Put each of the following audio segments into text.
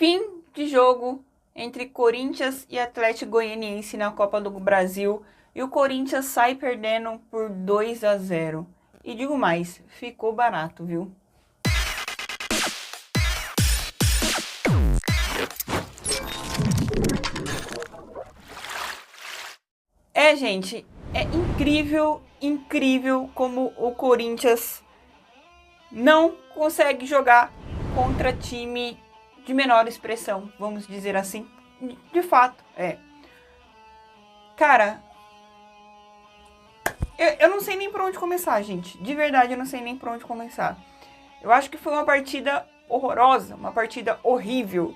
Fim de jogo entre Corinthians e Atlético Goianiense na Copa do Brasil. E o Corinthians sai perdendo por 2-0. E digo mais, ficou barato, viu? Gente, é incrível como o Corinthians não consegue jogar contra time de menor expressão, vamos dizer assim. De fato, Cara, eu não sei nem por onde começar, gente. De verdade, eu não sei nem por onde começar. Eu acho que foi uma partida horrorosa, uma partida horrível.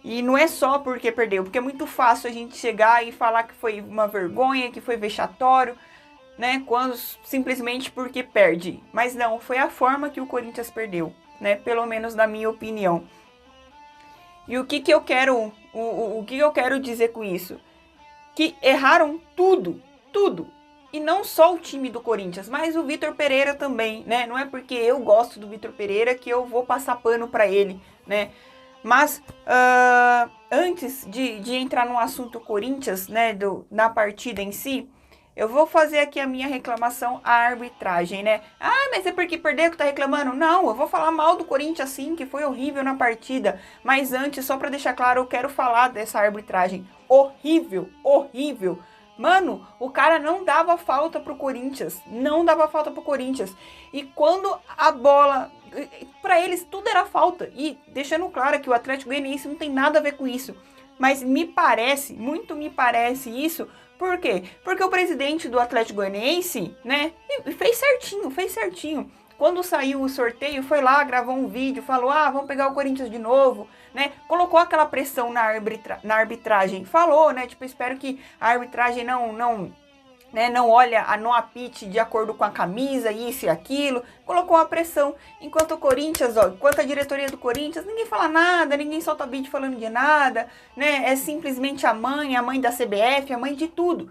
E não é só porque perdeu, porque é muito fácil a gente chegar e falar que foi uma vergonha, que foi vexatório, né? Quando simplesmente porque perde. Mas não, foi a forma que o Corinthians perdeu, né? Pelo menos na minha opinião. E o que eu quero, o que eu quero dizer com isso? Que erraram tudo. E não só o time do Corinthians, mas o Vitor Pereira também, né? Não é porque eu gosto do Vitor Pereira que eu vou passar pano para ele, né? Mas antes de entrar no assunto Corinthians, né, na partida em si, eu vou fazer aqui a minha reclamação à arbitragem, né? Ah, mas é porque perdeu que tá reclamando? Não, eu vou falar mal do Corinthians sim, que foi horrível na partida. Mas antes, só para deixar claro, eu quero falar dessa arbitragem. Horrível. Mano, o cara não dava falta pro Corinthians. E quando a bola... Pra eles tudo era falta. E deixando claro que o Atlético Goianiense não tem nada a ver com isso. Mas me parece isso. Por quê? Porque o presidente do Atlético Goianiense, né, fez certinho. Quando saiu o sorteio, foi lá, gravou um vídeo, falou, vamos pegar o Corinthians de novo, né? Colocou aquela pressão na arbitragem. Falou, né? Tipo, espero que a arbitragem não olha, não apite de acordo com a camisa, isso e aquilo. Colocou uma pressão. Enquanto o Corinthians, enquanto a diretoria do Corinthians, ninguém fala nada, ninguém solta vídeo falando de nada, né? É simplesmente a mãe da CBF, a mãe de tudo.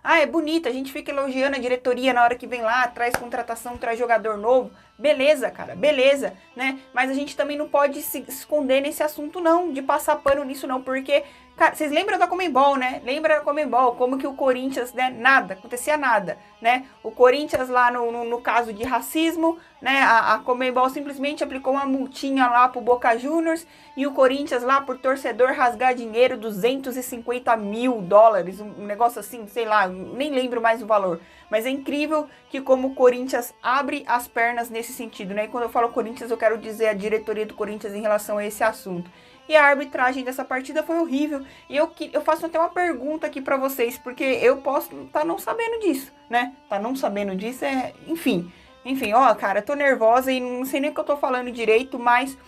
É bonito, a gente fica elogiando a diretoria na hora que vem lá, traz contratação, traz jogador novo. Beleza, cara, beleza, né? Mas a gente também não pode se esconder nesse assunto, não, de passar pano nisso, não, porque... Cara, vocês lembram da Conmebol, né? Lembra da Conmebol, como que o Corinthians, né? Acontecia nada, né? O Corinthians lá no caso de racismo, né? A Conmebol simplesmente aplicou uma multinha lá pro Boca Juniors e o Corinthians lá por torcedor rasgar dinheiro, $250 mil, um negócio assim, sei lá, nem lembro mais o valor. Mas é incrível que como o Corinthians abre as pernas nesse sentido, né? E quando eu falo Corinthians, eu quero dizer a diretoria do Corinthians em relação a esse assunto. E a arbitragem dessa partida foi horrível. E eu faço até uma pergunta aqui pra vocês, porque eu posso estar não sabendo disso, né? Enfim, cara, tô nervosa e não sei nem o que eu tô falando direito, mas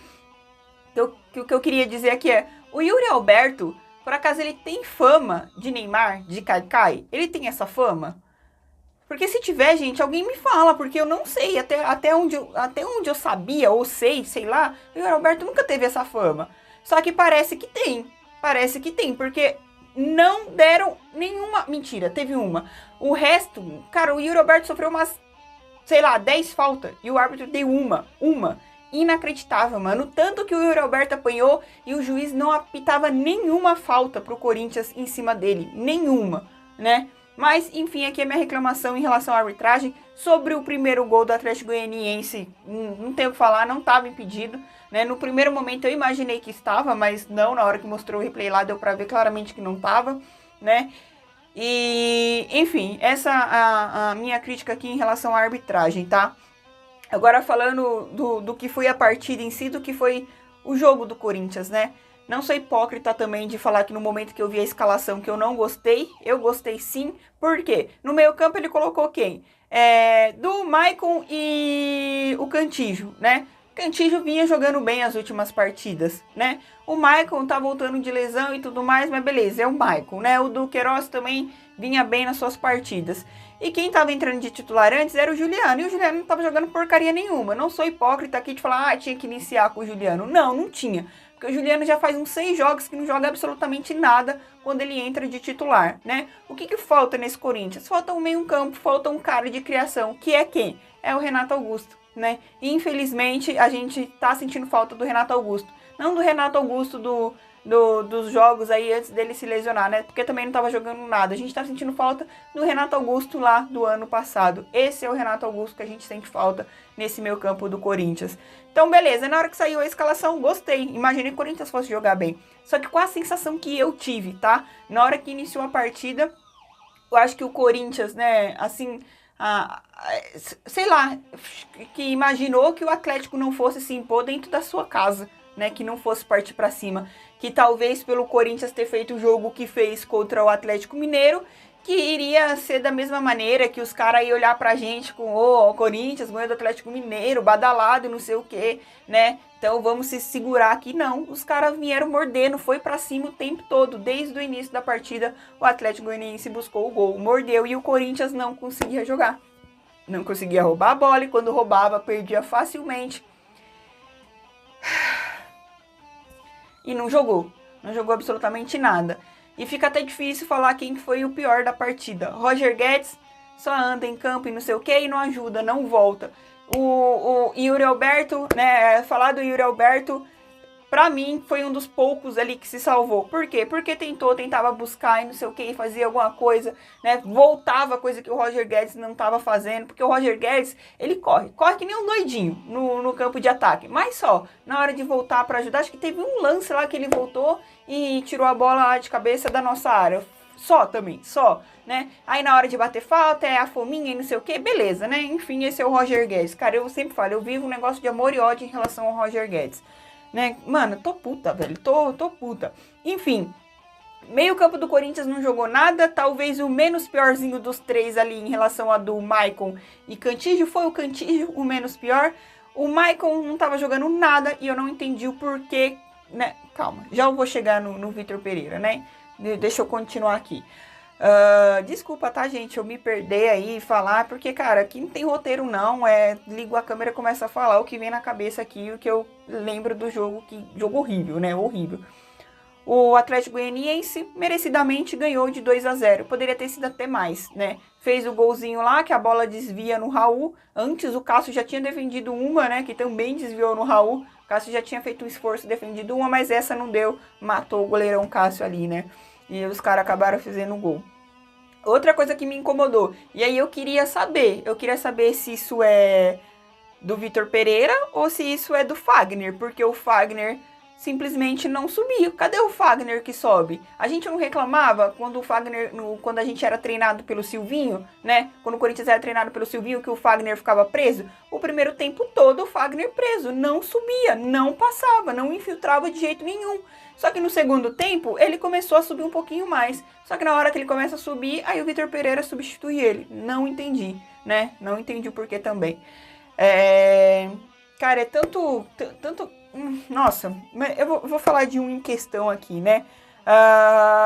o que eu queria dizer aqui é, o Yuri Alberto, por acaso ele tem fama de Neymar, de Caicai? Ele tem essa fama? Porque se tiver, gente, alguém me fala, porque eu não sei, até onde eu sabia, ou sei lá, o Yuri Alberto nunca teve essa fama. Só que parece que tem, porque não deram nenhuma... Mentira, teve uma. O resto, cara, o Yuri Alberto sofreu umas, 10 faltas, e o árbitro deu uma. Inacreditável, mano. Tanto que o Yuri Alberto apanhou e o juiz não apitava nenhuma falta pro Corinthians em cima dele. Nenhuma, né? Mas, enfim, aqui é minha reclamação em relação à arbitragem. Sobre o primeiro gol do Atlético Goianiense, não tenho o que falar, não estava impedido, né? No primeiro momento eu imaginei que estava, mas não, na hora que mostrou o replay lá deu pra ver claramente que não estava, né? E, enfim, essa a minha crítica aqui em relação à arbitragem, tá? Agora falando do que foi a partida em si, do que foi o jogo do Corinthians, né? Não sou hipócrita também de falar que no momento que eu vi a escalação que eu não gostei, eu gostei sim. Por quê? No meio campo ele colocou quem? Do Maicon e o Cantillo, né? Cantillo vinha jogando bem as últimas partidas, né? O Maicon tá voltando de lesão e tudo mais, mas beleza, é o Maicon, né? O Duqueiroz também vinha bem nas suas partidas. E quem tava entrando de titular antes era o Juliano, e o Juliano não tava jogando porcaria nenhuma. Não sou hipócrita aqui de falar, tinha que iniciar com o Juliano. Não tinha. Porque o Juliano já faz uns 6 jogos que não joga absolutamente nada quando ele entra de titular, né? O que falta nesse Corinthians? Falta um meio-campo, falta um cara de criação, que é quem? É o Renato Augusto, né? E infelizmente a gente tá sentindo falta do Renato Augusto. Não do Renato Augusto dos jogos aí antes dele se lesionar, né? Porque também não tava jogando nada. A gente tá sentindo falta do Renato Augusto lá do ano passado. Esse é o Renato Augusto que a gente sente falta nesse meio campo do Corinthians. Então, beleza. Na hora que saiu a escalação, gostei. Imaginei que o Corinthians fosse jogar bem. Só que com a sensação que eu tive, tá? Na hora que iniciou a partida, eu acho que o Corinthians, né, assim... sei lá, que imaginou que o Atlético não fosse se impor dentro da sua casa, né, que não fosse partir para cima, que talvez pelo Corinthians ter feito o jogo que fez contra o Atlético Mineiro, que iria ser da mesma maneira, que os caras iam olhar pra gente com o Corinthians ganhou do Atlético Mineiro, badalado, não sei o que, né, então vamos se segurar aqui. Não, os caras vieram mordendo, foi pra cima o tempo todo, desde o início da partida o Atlético Goianiense buscou o gol, mordeu e o Corinthians não conseguia jogar, não conseguia roubar a bola e quando roubava perdia facilmente. E não jogou absolutamente nada. E fica até difícil falar quem foi o pior da partida. Roger Guedes só anda em campo e não sei o que e não ajuda, não volta. O Yuri Alberto, né, falar do Yuri Alberto, pra mim foi um dos poucos ali que se salvou. Por quê? Porque tentava buscar e não sei o que, fazia alguma coisa, né, voltava, coisa que o Roger Guedes não tava fazendo, porque o Roger Guedes, ele corre que nem um doidinho no campo de ataque, mas só, na hora de voltar pra ajudar, acho que teve um lance lá que ele voltou e tirou a bola lá de cabeça da nossa área, só, né, aí na hora de bater falta, é a fominha e não sei o que, beleza, né, enfim, esse é o Roger Guedes, cara, eu sempre falo, eu vivo um negócio de amor e ódio em relação ao Roger Guedes. Né? Mano, tô puta, velho. Tô puta. Enfim, meio campo do Corinthians não jogou nada. Talvez o menos piorzinho dos três ali em relação a do Maicon e Cantillo foi o Cantillo, o menos pior. O Maicon não tava jogando nada e eu não entendi o porquê, né? Calma, já vou chegar no Vitor Pereira, né? Deixa eu continuar aqui. Desculpa, tá, gente? Eu me perder aí e falar, porque, cara, aqui não tem roteiro, não. Ligo a câmera e começo a falar o que vem na cabeça aqui, o que eu lembro do jogo, jogo horrível, né? Horrível. O Atlético Goianiense merecidamente ganhou de 2-0. Poderia ter sido até mais, né? Fez o golzinho lá, que a bola desvia no Raul. Antes o Cássio já tinha defendido uma, né? Que também desviou no Raul. O Cássio já tinha feito um esforço, defendido uma, mas essa não deu. Matou o goleirão Cássio ali, né? E os caras acabaram fazendo o gol. Outra coisa que me incomodou, e aí eu queria saber se isso é do Vitor Pereira ou se isso é do Fagner, porque o Fagner simplesmente não subiu. Cadê o Fagner que sobe? A gente não reclamava quando o Fagner, quando a gente era treinado pelo Silvinho, né? Quando o Corinthians era treinado pelo Silvinho, que o Fagner ficava preso? O primeiro tempo todo o Fagner preso, não subia, não passava, não infiltrava de jeito nenhum. Só que no segundo tempo, ele começou a subir um pouquinho mais. Só que na hora que ele começa a subir, aí o Vitor Pereira substitui ele. Não entendi, né? Não entendi o porquê também. Cara, é tanto... Nossa, eu vou falar de um em questão aqui, né?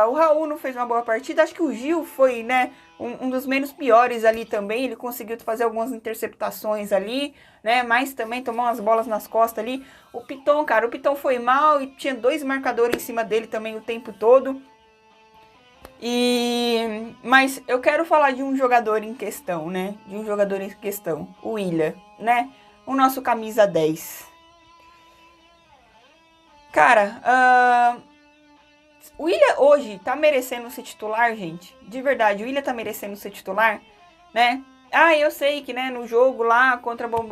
O Raul não fez uma boa partida. Acho que o Gil foi, né, um dos menos piores ali também. Ele conseguiu fazer algumas interceptações ali, né? Mas também tomou umas bolas nas costas ali. O Piton, cara, o Piton foi mal e tinha 2 marcadores em cima dele também o tempo todo. Mas eu quero falar de um jogador em questão, né? O Willian, né? O nosso camisa 10. Cara, o Willian hoje tá merecendo ser titular, gente. De verdade, o Willian tá merecendo ser titular, né? Eu sei que, né, no jogo lá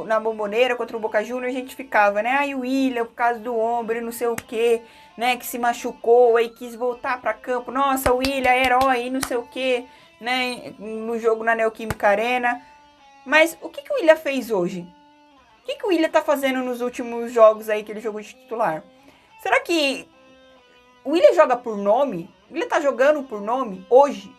na Bombonera, contra o Boca Juniors, a gente ficava, né? O Willian, por causa do ombro, não sei o que, né? Que se machucou, aí quis voltar pra campo. Nossa, o Willian é herói, não sei o que, né? No jogo na Neoquímica Arena. Mas o que o Willian fez hoje? O que o Willian tá fazendo nos últimos jogos aí que ele jogou de titular? Será que o Willian joga por nome? O Willian tá jogando por nome hoje?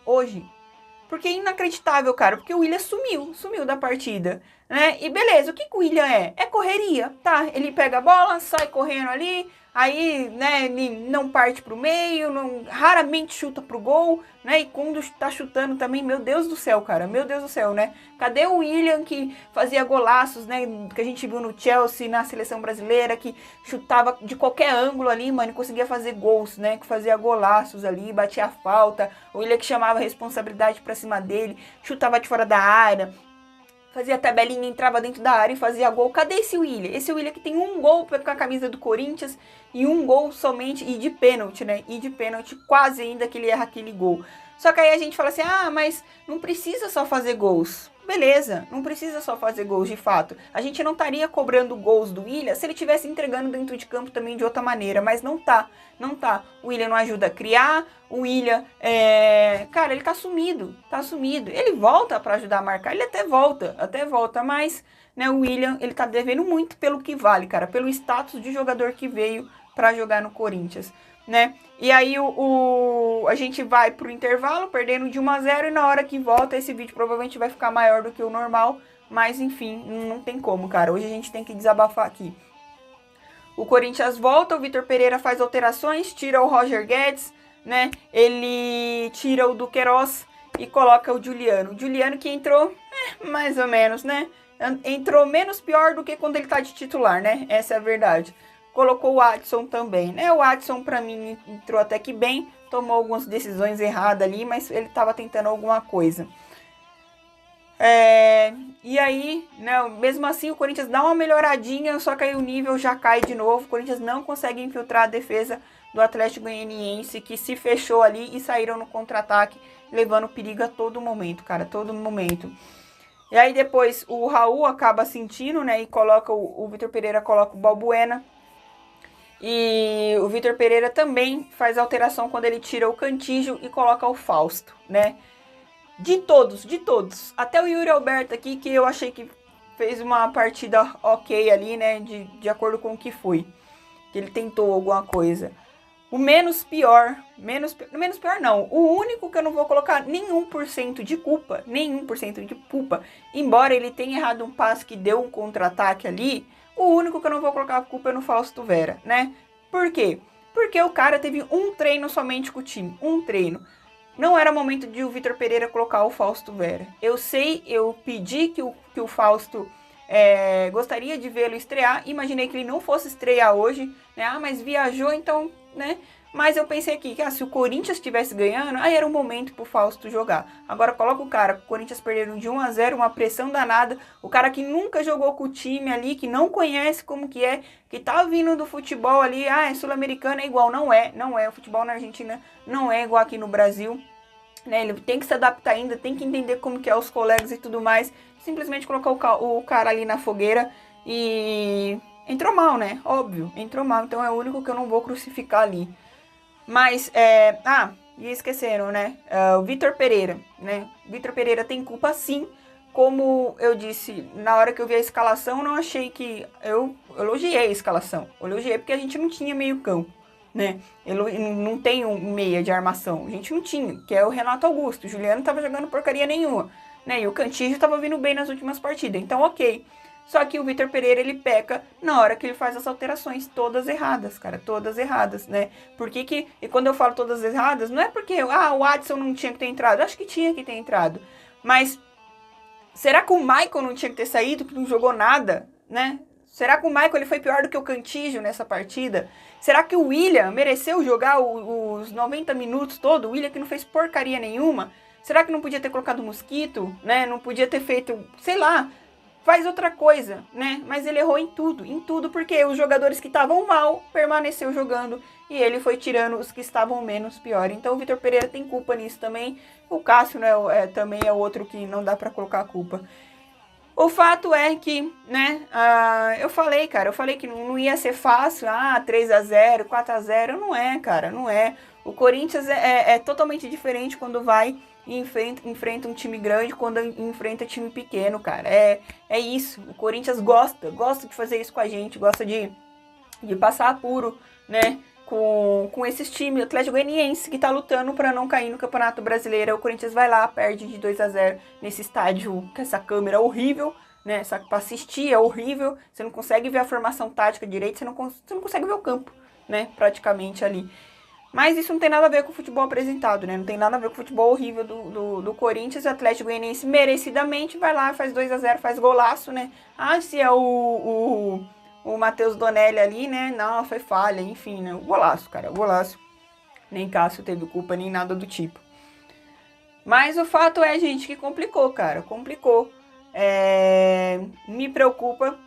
Porque é inacreditável, cara. Porque o Willian sumiu da partida, né? E beleza, o que o Willian é? É correria, tá? Ele pega a bola, sai correndo ali, aí, né, ele não parte pro meio, raramente chuta pro gol, né? E quando tá chutando também, meu Deus do céu, cara, meu Deus do céu, né? Cadê o Willian que fazia golaços, né? Que a gente viu no Chelsea, na seleção brasileira, que chutava de qualquer ângulo ali, mano, e conseguia fazer gols, né? Que fazia golaços ali, batia a falta. O Willian que chamava a responsabilidade pra cima dele, chutava de fora da área, fazia tabelinha, entrava dentro da área e fazia gol. Cadê esse Willian? Esse Willian que tem um gol com a camisa do Corinthians e um gol somente, e de pênalti, né? E de pênalti, quase ainda que ele erra aquele gol. Só que aí a gente fala assim, ah, mas não precisa só fazer gols. Beleza, não precisa só fazer gols de fato. A gente não estaria cobrando gols do Willian se ele estivesse entregando dentro de campo também de outra maneira, mas não tá, não tá. O Willian não ajuda a criar, o Willian, cara, ele tá sumido. Ele volta para ajudar a marcar, ele até volta, mas, né, o Willian, ele tá devendo muito pelo que vale, cara, pelo status de jogador que veio para jogar no Corinthians, né? E aí a gente vai pro intervalo, perdendo de 1-0, e na hora que volta, esse vídeo provavelmente vai ficar maior do que o normal, mas enfim, não tem como, cara. Hoje a gente tem que desabafar aqui. O Corinthians volta, o Vitor Pereira faz alterações, tira o Roger Guedes, né? Ele tira o Duqueiroz e coloca o Juliano. O Juliano que entrou, mais ou menos, né? Entrou menos pior do que quando ele tá de titular, né? Essa é a verdade. Colocou o Adson também, né? O Adson, pra mim, entrou até que bem. Tomou algumas decisões erradas ali, mas ele tava tentando alguma coisa. E aí, né? Mesmo assim, o Corinthians dá uma melhoradinha, só que aí o nível já cai de novo. O Corinthians não consegue infiltrar a defesa do Atlético Goianiense, que se fechou ali e saíram no contra-ataque, levando perigo a todo momento, cara, todo momento. E aí depois o Raul acaba sentindo, né? E coloca o Vitor Pereira coloca o Balbuena. E o Vitor Pereira também faz alteração quando ele tira o Cantígio e coloca o Fausto, né? De todos, até o Yuri Alberto aqui, que eu achei que fez uma partida ok ali, né? De acordo com o que foi. Que ele tentou alguma coisa. O menos pior não, o único que eu não vou colocar nenhum por cento de culpa, embora ele tenha errado um passe que deu um contra-ataque ali, o único que eu não vou colocar a culpa é no Fausto Vera, né? Por quê? Porque o cara teve um treino somente com o time, um treino. Não era momento de o Vitor Pereira colocar o Fausto Vera. Eu sei, eu pedi que o Fausto gostaria de vê-lo estrear, imaginei que ele não fosse estrear hoje, né? Ah, mas viajou, então, né? Mas eu pensei aqui que se o Corinthians estivesse ganhando, aí era o momento pro Fausto jogar. Agora coloca o cara, o Corinthians perderam de 1-0, uma pressão danada, o cara que nunca jogou com o time ali, que não conhece como que é, que tá vindo do futebol ali, é sul-americano, é igual, não é, o futebol na Argentina não é igual aqui no Brasil, né? Ele tem que se adaptar ainda, tem que entender como que é os colegas e tudo mais, simplesmente colocar o cara ali na fogueira e entrou mal, né? Óbvio, entrou mal, então é o único que eu não vou crucificar ali. Mas, e esqueceram, né? O Vitor Pereira, né? Vitor Pereira tem culpa sim. Como eu disse, na hora que eu vi a escalação, não achei que... Eu elogiei a escalação. Eu elogiei porque a gente não tinha meio campo, né? Não tem um meia de armação. A gente não tinha, que é o Renato Augusto. O Juliano tava jogando porcaria nenhuma, né? E o Cantígio tava vindo bem nas últimas partidas. Então, ok. Só que o Vitor Pereira, ele peca na hora que ele faz as alterações todas erradas, cara, todas erradas, né? E quando eu falo todas erradas, não é porque, o Adson não tinha que ter entrado, acho que tinha que ter entrado, mas será que o Michael não tinha que ter saído, que não jogou nada, né? Será que o Michael ele foi pior do que o Cantígio nessa partida? Será que o Willian mereceu jogar os 90 minutos todo? O Willian que não fez porcaria nenhuma? Será que não podia ter colocado o Mosquito, né? Não podia ter feito, sei lá... Faz outra coisa, né? Mas ele errou em tudo, porque os jogadores que estavam mal permaneceu jogando e ele foi tirando os que estavam menos pior. Então o Vitor Pereira tem culpa nisso também. O Cássio, né, também é outro que não dá pra colocar a culpa. O fato é que, né, eu falei que não ia ser fácil, 3-0, 4-0, não é, cara, não é. O Corinthians é totalmente diferente quando vai e enfrenta um time grande quando enfrenta time pequeno, cara. É isso. O Corinthians gosta de fazer isso com a gente, gosta de passar apuro, né? Com esses times, o Atlético Goianiense que tá lutando para não cair no Campeonato Brasileiro. O Corinthians vai lá, perde de 2-0 nesse estádio com essa câmera horrível, né? Só que pra assistir é horrível. Você não consegue ver a formação tática direito, você não consegue ver o campo, né? Praticamente ali. Mas isso não tem nada a ver com o futebol apresentado, né? Não tem nada a ver com o futebol horrível do Corinthians. O Atlético Goianiense merecidamente vai lá, faz 2-0, faz golaço, né? Se é o Matheus Donelli ali, né? Não, foi falha, enfim, né? O golaço, cara, o golaço. Nem Cássio teve culpa, nem nada do tipo. Mas o fato é, gente, que complicou, cara, complicou. Me preocupa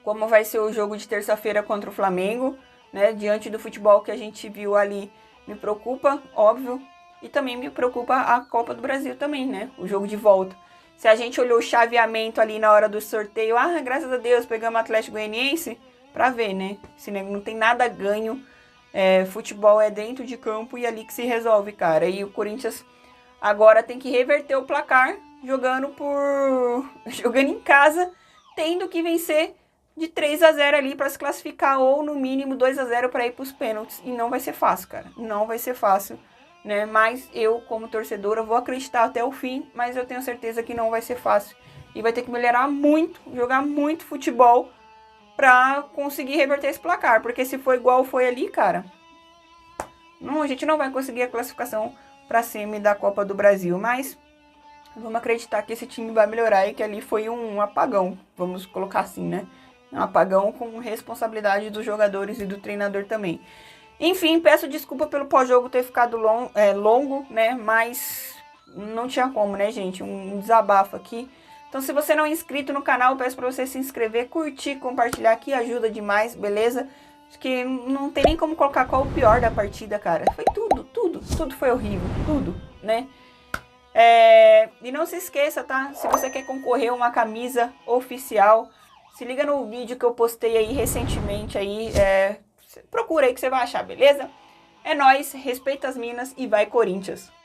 como vai ser o jogo de terça-feira contra o Flamengo, né? Diante do futebol que a gente viu ali, me preocupa, óbvio. E também me preocupa a Copa do Brasil também, né? O jogo de volta. Se a gente olhou o chaveamento ali na hora do sorteio, graças a Deus, pegamos o Atlético Goianiense, pra ver, né? Se não tem nada ganho, futebol é dentro de campo e ali que se resolve, cara. E o Corinthians agora tem que reverter o placar, jogando em casa, tendo que vencer de 3-0 ali para se classificar, ou no mínimo 2-0 para ir para os pênaltis. E não vai ser fácil, cara. Não vai ser fácil, né? Mas eu, como torcedora, vou acreditar até o fim, mas eu tenho certeza que não vai ser fácil. E vai ter que melhorar muito, jogar muito futebol para conseguir reverter esse placar. Porque se for igual foi ali, cara, a gente não vai conseguir a classificação para semi da Copa do Brasil. Mas vamos acreditar que esse time vai melhorar e que ali foi um apagão, vamos colocar assim, né? Um apagão com responsabilidade dos jogadores e do treinador também. Enfim, peço desculpa pelo pós-jogo ter ficado longo, né? Mas não tinha como, né, gente? Um desabafo aqui. Então, se você não é inscrito no canal, peço para você se inscrever, curtir, compartilhar, que ajuda demais, beleza? Acho que não tem nem como colocar qual o pior da partida, cara. Foi tudo foi horrível, tudo, né? E não se esqueça, tá? Se você quer concorrer a uma camisa oficial, se liga no vídeo que eu postei aí recentemente aí, procura aí que você vai achar, beleza? É nóis, respeita as minas e vai Corinthians!